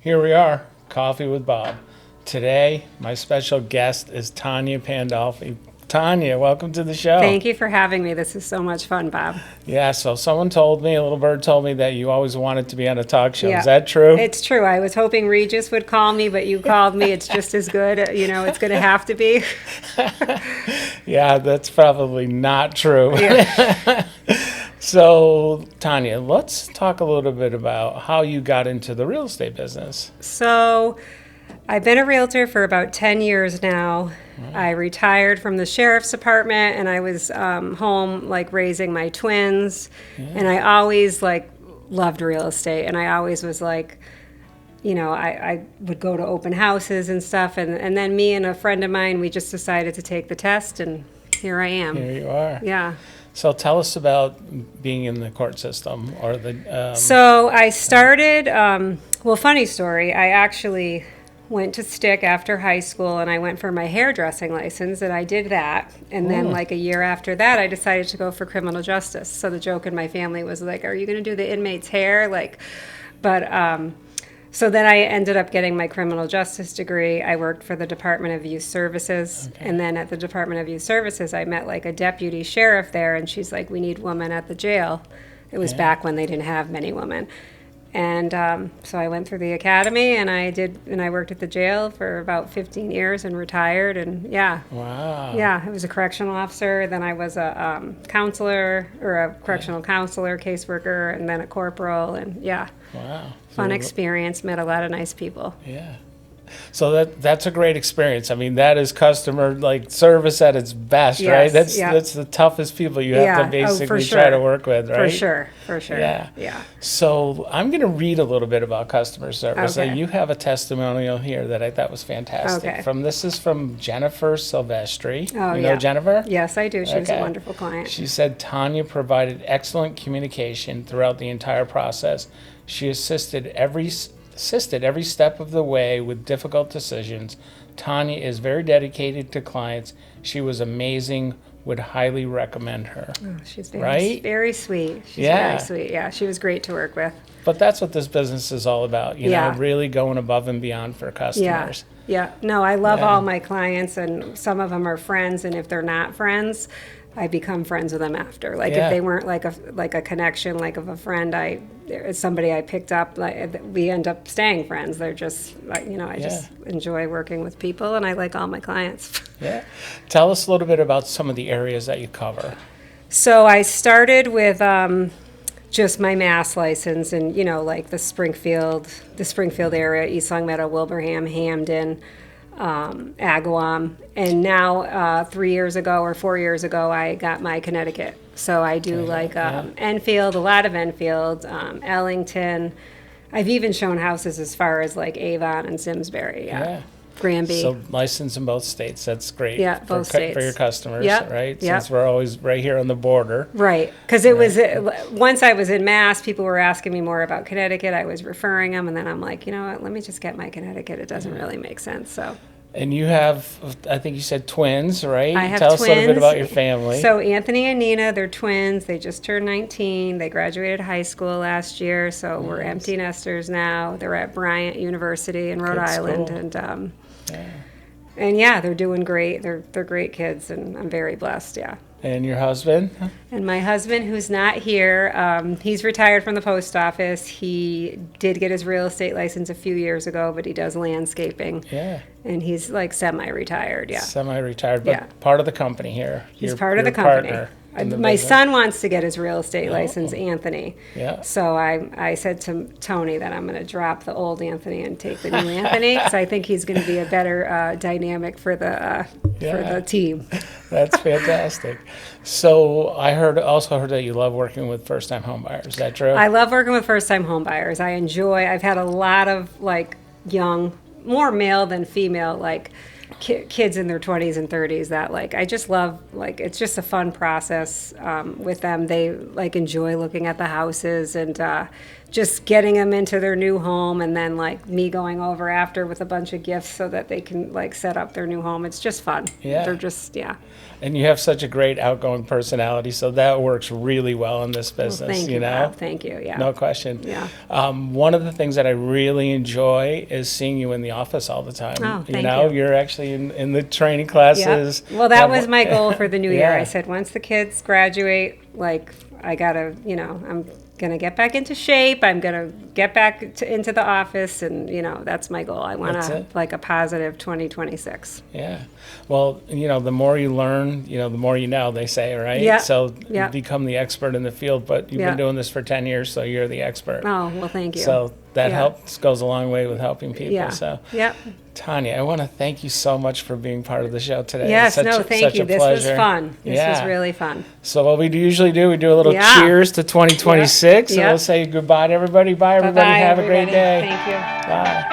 Here we are, Coffee with Bob. Today, my special guest is Tanya Pandolfi. Tanya, welcome to the show. Thank you for having me. This is so much fun, Bob. Yeah, so someone told me, a little bird told me that you always wanted to be on a talk show. Yeah. Is that true? It's true. I was hoping Regis would call me, but you called me. It's just as good. You know, it's going to have to be. Yeah, that's probably not true. Yeah. So, Tanya, let's talk a little bit about how you got into the real estate business. So, I've been a realtor for about 10 years now. I retired from the sheriff's department, and I was home, like, raising my twins. Yeah. And I always, like, loved real estate. And I always was like, you know, I would go to open houses and stuff. And then me and a friend of mine, we just decided to take the test, and here I am. Here you are. Yeah. So tell us about being in the court system or the. So I started. Well, funny story. I actually went to Stick after high school, and I went for my hairdressing license, and I did that. And then, like a year after that, I decided to go for criminal justice. So the joke in my family was like, "Are you going to do the inmate's hair?" So then I ended up getting my criminal justice degree. I worked for the Department of Youth Services. Okay. And then at the Department of Youth Services, I met like a deputy sheriff there, and she's like, "We need women at the jail." It was back when they didn't have many women. And so I went through the academy, and I worked at the jail for about 15 years and retired. And yeah. Wow. Yeah, I was a correctional officer. Then I was a counselor, or a correctional counselor, caseworker, and then a corporal. And yeah. Wow. Fun experience, met a lot of nice people. Yeah. So that's a great experience. I mean, that is customer like service at its best, Yes, right? That's yeah. that's the toughest people you have to basically for try to sure. work with, right? For sure. Yeah. So I'm going to read a little bit about customer service. Okay. You have a testimonial here that I thought was fantastic. Okay. This is from Jennifer Silvestri. Oh, you yeah. know Jennifer? Yes, I do. She was a Okay. wonderful client. She said Tanya provided excellent communication throughout the entire process. She assisted every step of the way with difficult decisions. Tanya is very dedicated to clients. She was amazing. Would highly recommend her. Oh, she's Right? very sweet. She's Yeah. very sweet. Yeah, she was great to work with. But that's what this business is all about, you Yeah. know, really going above and beyond for customers. Yeah. No, I love Yeah. all my clients, and some of them are friends, and if they're not friends, I become friends with them after. Like Yeah. if they weren't like a connection, like of a friend, it's somebody I picked up, like we end up staying friends. They're just, like, you know, I just enjoy working with people, and I like all my clients. Yeah. Tell us a little bit about some of the areas that you cover. So I started with just my Mass license, and you know, like the Springfield area, East Long Meadow, Wilbraham, Hamden, Agawam, and now 3 years ago or 4 years ago, I got my Connecticut. So I do Enfield, a lot of Enfield, Ellington. I've even shown houses as far as like Avon and Simsbury. Yeah. Granby. So licensed in both states. That's great. Yeah, for, both states. For your customers, Yep, right? yep. Since we're always right here on the border. Right, because it was once I was in Mass, people were asking me more about Connecticut. I was referring them, and then I'm like, you know what? Let me just get my Connecticut. It doesn't really make sense. So. And you have, I think you said twins, right? I have Tell twins. us a little bit about your family. So Anthony and Nina, they're twins. They just turned 19. They graduated high school last year, so we're empty nesters now. They're at Bryant University in Rhode Good Island, school. and yeah, they're doing great. They're great kids, and I'm very blessed. Yeah. And your husband? And my husband, who's not here, he's retired from the post office. He did get his real estate license a few years ago, but he does landscaping. Yeah. And he's like semi-retired, yeah. Semi-retired, but Yeah. part of the company here. He's Your- part of the your company. partner in the My business. son wants to get his real estate license, Anthony. Yeah. So I said to Tony that I'm going to drop the old Anthony and take the new Anthony, because I think he's going to be a better dynamic for the team. That's fantastic. So I also heard that you love working with first-time home buyers. Is that true? I love working with first-time home buyers. I've had a lot of like young, more male than female, like kids in their 20s and 30s that like I just love, like it's just a fun process with them. They like enjoy looking at the houses and just getting them into their new home, and then like me going over after with a bunch of gifts so that they can like set up their new home. It's just fun. Yeah. They're just, yeah. And you have such a great outgoing personality, so that works really well in this business. Well, thank you, know, Bob. Thank you. Yeah. no question. Yeah. One of the things that I really enjoy is seeing you in the office all the time. Oh, thank you. you. You're actually in the training classes. Yeah. Well, that was my goal for the new year. Yeah. I said, once the kids graduate, like, I gotta, I'm gonna get back into shape. I'm gonna get back into the office, and that's my goal. I want That's to it. like a positive 2026. Yeah. Well, the more you learn, the more you know, they say, right? Yeah. So Yeah. you become the expert in the field, but you've Yeah. been doing this for 10 years, so you're the expert. Oh, well, thank you. So that Yeah. goes a long way with helping people. Yeah. So Yep. Tanya, I want to thank you so much for being part of the show today. Yes. It's Thank such you. a This was pleasure. fun. This was Yeah. really fun. So what we usually do, we do a little Yeah. cheers to 2026, Yeah. and we'll say goodbye to everybody. Bye, everybody. Bye-bye, Have a great everybody. day. Thank you. Bye.